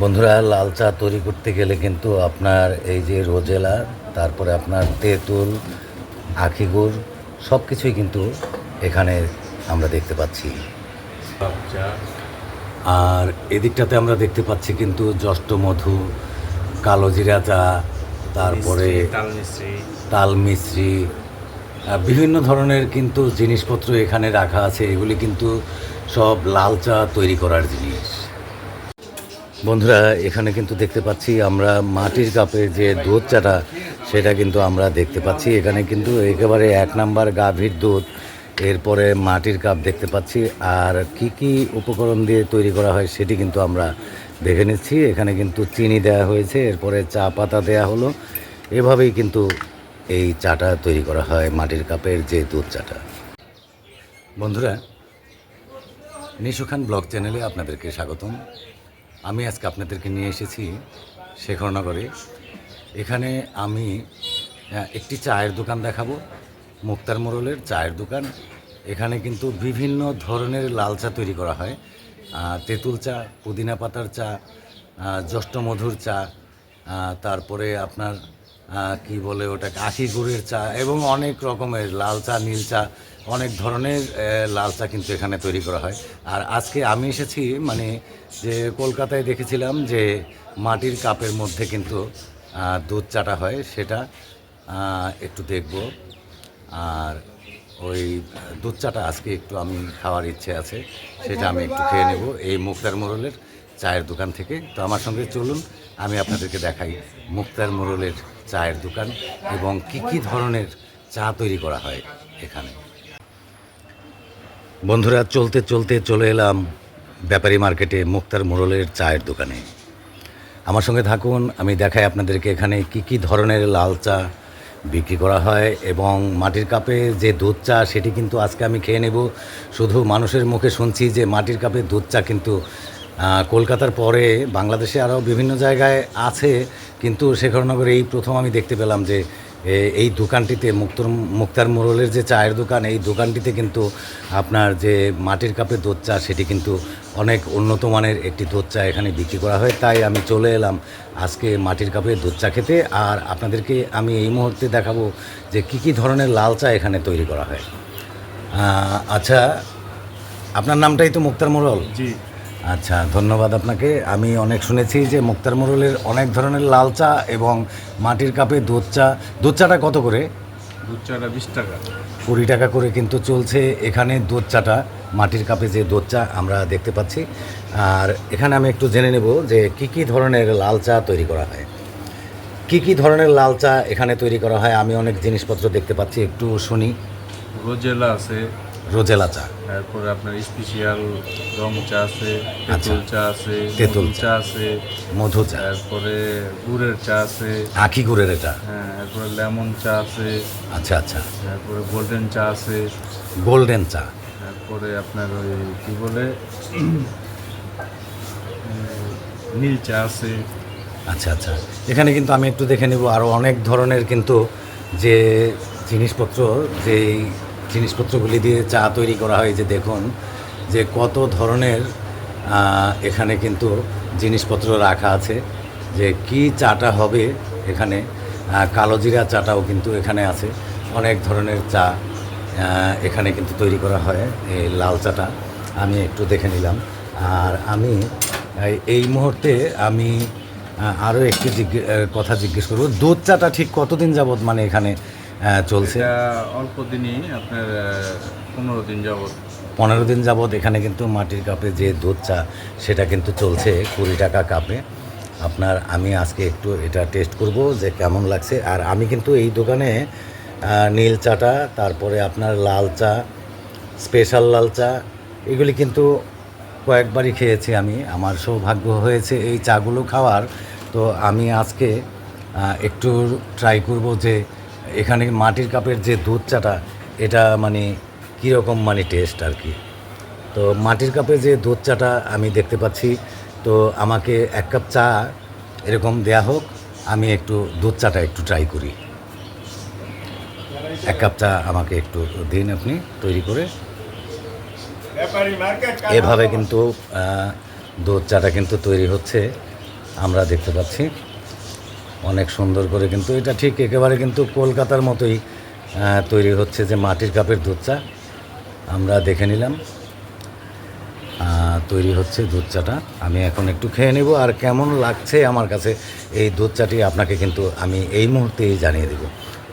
বন্ধুরা, লাল চা তৈরি করতে গেলে কিন্তু আপনার এই যে রোজেলা, তারপরে আপনার তেঁতুল, আখি গুড় সব কিছুই কিন্তু এখানে আমরা দেখতে পাচ্ছি। আর এদিকটাতে আমরা দেখতে পাচ্ছি কিন্তু জষ্ট মধু, কালো জিরা চা, তারপরে তাল মিশ্রি, বিভিন্ন ধরনের কিন্তু জিনিসপত্র এখানে রাখা আছে। এগুলি কিন্তু সব লাল চা তৈরি করার জিনিস। বন্ধুরা, এখানে কিন্তু দেখতে পাচ্ছি আমরা মাটির কাপের যে দুধ চাটা সেটা কিন্তু আমরা দেখতে পাচ্ছি। এখানে কিন্তু একেবারে 1 নাম্বার গাভীর দুধ, এরপরে মাটির কাপ দেখতে পাচ্ছি। আর কি কি উপকরণ দিয়ে তৈরি করা হয় সেটি কিন্তু আমরা দেখে নিচ্ছি। এখানে কিন্তু চিনি দেওয়া হয়েছে, এরপরে চা পাতা দেওয়া হলো। এভাবেই কিন্তু এই চাটা তৈরি করা হয়, মাটির কাপের যে দুধ চাটা। বন্ধুরা, নিশু খান ব্লগ চ্যানেলে আপনাদেরকে স্বাগতম। আমি আজকে আপনাদেরকে নিয়ে এসেছি শেখরনগরে। এখানে আমি একটি চায়ের দোকান দেখাবো, মুক্তার মোড়লের চায়ের দোকান। এখানে কিন্তু বিভিন্ন ধরনের লাল চা তৈরি করা হয়। তেঁতুল চা, পুদিনা পাতার চা, জষ্ট মধুর চা, তারপরে আপনার কি বলে ওটাকে আখি গুড়ের চা, এবং অনেক রকমের লাল চা, নীল চা, অনেক ধরনের লাল চা কিন্তু এখানে তৈরি করা হয়। আর আজকে আমি এসেছি মানে যে কলকাতায় দেখেছিলাম যে মাটির কাপের মধ্যে কিন্তু দুধ চাটা হয়, সেটা একটু দেখব। আর ওই দুধ চাটা আজকে একটু আমি খাওয়ার ইচ্ছে আছে, সেটা আমি একটু খেয়ে নেব এই মুক্তার মোড়লের চায়ের দোকান থেকে। তো আমার সঙ্গে চলুন, আমি আপনাদেরকে দেখাই মুক্তার মোড়লের চায়ের দোকান এবং কি কি ধরনের চা তৈরি করা হয় এখানে। বন্ধুরা, চলতে চলতে চলে এলাম ব্যাপারী মার্কেটে মুক্তার মোড়লের চায়ের দোকানে। আমার সঙ্গে থাকুন, আমি দেখাই আপনাদেরকে এখানে কি কি ধরনের লাল চা বিক্রি করা হয়। এবং মাটির কাপে যে দুধ চা সেটি কিন্তু আজকে আমি খেয়ে নেব। শুধু মানুষের মুখে শুনছি যে মাটির কাপে দুধ চা কিন্তু কলকাতার পরে বাংলাদেশে আরও বিভিন্ন জায়গায় আছে, কিন্তু শেখরনগরে এই প্রথম আমি দেখতে পেলাম যে এই দোকানটিতে মুক্তার মোড়লের যে চায়ের দোকান, এই দোকানটিতে কিন্তু আপনার যে মাটির কাপে দুধ চা সেটি কিন্তু অনেক উন্নত মানের একটি দুধ চা এখানে বিক্রি করা হয়। তাই আমি চলে এলাম আজকে মাটির কাপে দুধ চা খেতে। আর আপনাদেরকে আমি এই মুহূর্তে দেখাবো যে কি কি ধরনের লাল চা এখানে তৈরি করা হয়। আচ্ছা, আপনার নামটাই তো মুক্তার মোড়ল? জি। আচ্ছা, ধন্যবাদ আপনাকে। আমি অনেক শুনেছি যে মুক্তার মোড়লের অনেক ধরনের লাল চা এবং মাটির কাপে দুধ চা। দুধ চাটা কত করে? দুধ চাটা 20 টাকা। 20 টাকা করে কিন্তু চলছে এখানে দুধ চাটা, মাটির কাপে যে দুধ চা আমরা দেখতে পাচ্ছি। আর এখানে আমি একটু জেনে নেব যে কি কি ধরনের লাল চা তৈরি করা হয়। কি কি ধরনের লাল চা এখানে তৈরি করা হয় আমি অনেক জিনিসপত্র দেখতে পাচ্ছি, একটু শুনি। রোজেলা আছে, রোজেলা চা, তারপরে আপনার স্পেশাল রং চা আছে, আচ্ছা। তেঁতুল চা আছে, তেঁতুল মধু চা। চা আছে, মধু চা, তারপরে গুড়ের চা আছে, আখি গুড়ের এটা, হ্যাঁ, তারপরে লেমন চা আছে, আচ্ছা আচ্ছা, তারপরে গোল্ডেন চা আছে, গোল্ডেন চা, তারপরে আপনার ওই কি বলে নীল চা আছে। আচ্ছা আচ্ছা। এখানে কিন্তু আমি একটু দেখে নেব আরও অনেক ধরনের কিন্তু যে জিনিসপত্র, যেই জিনিসপত্রগুলি দিয়ে চা তৈরি করা হয়, যে দেখুন যে কত ধরনের এখানে কিন্তু জিনিসপত্র রাখা আছে, যে কি চাটা হবে এখানে। কালো জিরা চাটাও কিন্তু এখানে আছে। অনেক ধরনের চা এখানে কিন্তু তৈরি করা হয়। এই লাল চাটা আমি একটু দেখে নিলাম। আর আমি এই মুহূর্তে আমি আরও একটি কথা জিজ্ঞেস করব, দুধ চাটা ঠিক কতদিন যাবত মানে এখানে চলছে? এটা অল্প দিনই, আপনার 15 দিন যাবত। 15 দিন যাবত এখানে কিন্তু মাটির কাপে যে দুধ চা সেটা কিন্তু চলছে 20 টাকা কাপে। আমি আজকে একটু এটা টেস্ট করব যে কেমন লাগছে। আর আমি কিন্তু এই দোকানে নীল চাটা, তারপরে আপনার লাল চা, স্পেশাল লাল চা, এগুলি কিন্তু কয়েকবারই খেয়েছি আমি। আমার সৌভাগ্য হয়েছে এই চাগুলো খাওয়ার। তো আমি আজকে একটু ট্রাই করব যে এখানে মাটির কাপের যে দুধ চাটা এটা মানে কীরকম মানে টেস্ট আর কি। তো মাটির কাপে যে দুধ চাটা আমি দেখতে পাচ্ছি, তো আমাকে 1 কাপ চা এরকম দেয়া হোক, আমি একটু দুধ চাটা একটু ট্রাই করি। 1 কাপ চা আমাকে একটু দিন আপনি তৈরি করে। এভাবে কিন্তু দুধ চাটা কিন্তু তৈরি হচ্ছে। আমরা দেখতে পাচ্ছি। অনেক সুন্দর করে কিন্তু এটা ঠিক একেবারে কিন্তু কলকাতার মতোই তৈরি হচ্ছে যে মাটির কাপের দুধ চা। আমরা দেখে নিলাম তৈরি হচ্ছে দুধ চাটা। আমি এখন একটু খেয়ে নেব, আর কেমন লাগছে আমার কাছে এই দুধ চাটি আপনাকে কিন্তু আমি এই মুহূর্তেই জানিয়ে দেব।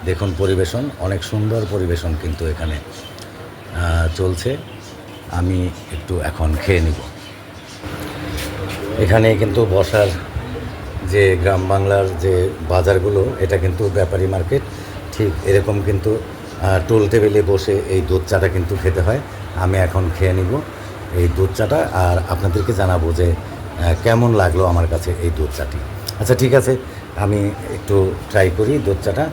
দেখুন পরিবেশন, অনেক সুন্দর পরিবেশন কিন্তু এখানে চলছে। আমি একটু এখন খেয়ে নিব। এখানে কিন্তু বসার যে গ্রাম বাংলার যে বাজারগুলো, এটা কিন্তু ব্যাপারী মার্কেট, ঠিক এরকম কিন্তু টোল টেবিলে বসে এই দুধ চাটা কিন্তু খেতে হয়। আমি এখন খেয়ে নিব এই দুধ চাটা, আর আপনাদেরকে জানাবো যে কেমন লাগলো আমার কাছে এই দুধ চাটি। আচ্ছা ঠিক আছে, আমি একটু ট্রাই করি দুধ চাটা,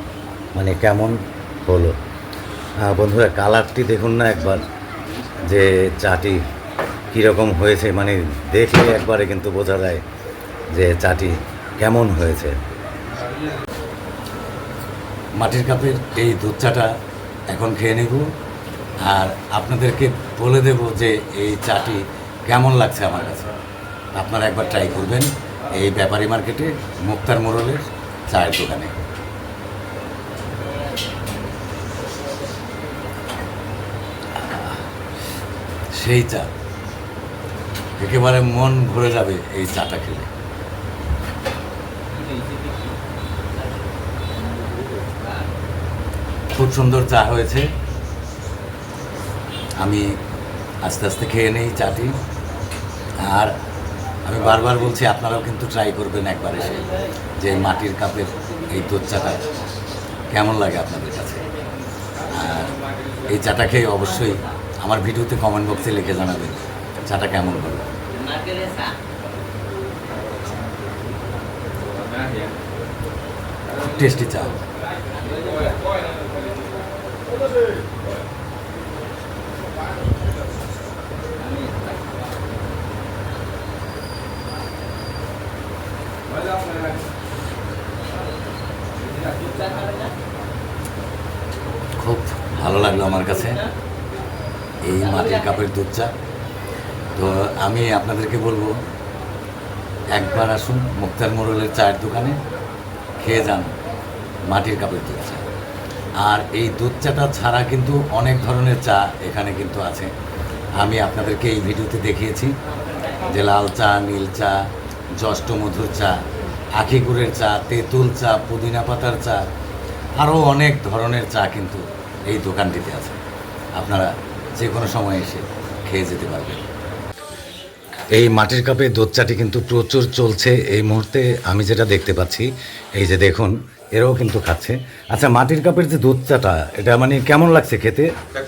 মানে কেমন হলো। বন্ধুরা কালারটি দেখুন না একবার, যে চাটি কীরকম হয়েছে, মানে দেখলে একবারে কিন্তু বোঝা যায় যে চাটি কেমন হয়েছে। মাটির কাপের এই দুধ চাটা এখন খেয়ে নেব, আর আপনাদেরকে বলে দেব যে এই চাটি কেমন লাগছে আমার কাছে। আপনারা একবার ট্রাই করবেন এই ব্যাপারী মার্কেটে মুক্তার মোড়লের চায়ের দোকানে। সেই চা, একেবারে মন ভরে যাবে এই চাটা খেলে। খুব সুন্দর চা হয়েছে। আমি আস্তে আস্তে খেয়ে নেই চাটি, আর আমি বারবার বলছি আপনারাও কিন্তু ট্রাই করবেন একবার এসে, যে মাটির কাপের এই দুধ চাটা কেমন লাগে আপনাদের কাছে। আর এই চাটা খেয়ে অবশ্যই আমার ভিডিওতে কমেন্ট বক্সে লিখে জানাবেন চাটা কেমন হলো। টেস্টি চা। খুব ভালো লাগলো আমার কাছে এই মাটির কাপের দুধ চা। তো আমি আপনাদেরকে বলবো একবার আসুন মুক্তার মোড়লের চায়ের দোকানে, খেয়ে যান মাটির কাপের দুধ চা। আর এই দুধ চাটা ছাড়া কিন্তু অনেক ধরনের চা এখানে কিন্তু আছে। আমি আপনাদেরকে এই ভিডিওতে দেখিয়েছি যে লাল চা, নীল চা, জষ্ট মধুর চা, আখি গুড়ের চা, তেঁতুল চা, পুদিনা পাতার চা, আরও অনেক ধরনের চা কিন্তু এই দোকানটিতে আছে। আপনারা যে কোনো সময় এসে খেয়ে যেতে পারবেন। এই মাটির কাপে দুধ চাটি কিন্তু প্রচুর চলছে এই মুহূর্তে। আমি যেটা দেখতে পাচ্ছি, এই যে দেখুন এরাও কিন্তু খাচ্ছে। আচ্ছা মাটির কাপের যে দুধ চাটা, এটা মানে কেমন লাগছে খেতে?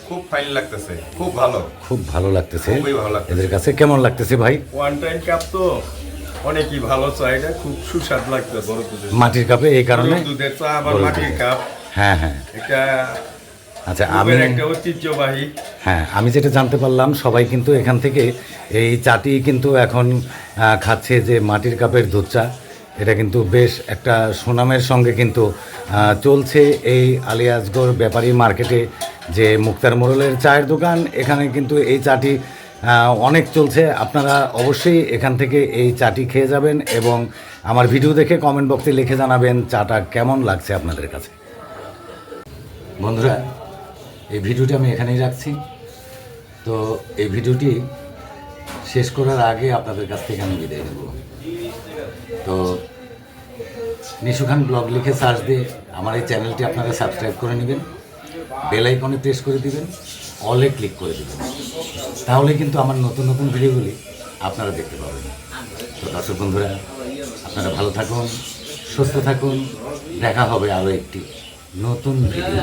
খুব ফাইন লাগতেছে, খুব ভালো, খুব ভালো লাগতেছে। খুবই ভালো লাগতেছে। এদের কাছে কেমন লাগতেছে ভাই? ওয়ান টাইম কাপ তো অনেকই ভালো চা, এটা খুব সুস্বাদ লাগছে। বড় দুধের মাটির কাপে এই কারণে, গরুর দুধের চা আবার গরুর মাটির দুধের। কাপ, হ্যাঁ হ্যাঁ। এটা আচ্ছা আমি আমি একটা ঐতিহ্যবাহী। হ্যাঁ, আমি যেটা জানতে পারলাম সবাই কিন্তু এখান থেকে এই চাটি কিন্তু এখন খাচ্ছে, যে মাটির কাপের দুধ চা। এটা কিন্তু বেশ একটা সুনামের সঙ্গে কিন্তু চলছে এই আলিয়াজগড় ব্যাপারী মার্কেটে, যে মুক্তার মোড়লের চায়ের দোকান। এখানে কিন্তু এই চাটি অনেক চলছে। আপনারা অবশ্যই এখান থেকে এই চাটি খেয়ে যাবেন, এবং আমার ভিডিও দেখে কমেন্ট বক্সে লিখে জানাবেন চাটা কেমন লাগছে আপনাদের কাছে। বন্ধুরা এই ভিডিওটি আমি এখানেই রাখছি। তো এই ভিডিওটি শেষ করার আগে আপনাদের কাছ থেকে আমি বিদায় নেব। তো নিশু খান ব্লগ লিখে সার্চ দিয়ে আমার এই চ্যানেলটি আপনারা সাবস্ক্রাইব করে নেবেন, বেল আইকনে প্রেস করে দিবেন, অলে ক্লিক করে দেবেন, তাহলে কিন্তু আমার নতুন নতুন ভিডিওগুলি আপনারা দেখতে পাবেন। তো দর্শক বন্ধুরা, আপনারা ভালো থাকুন, সুস্থ থাকুন। দেখা হবে আরও একটি নতুন ভিডিও।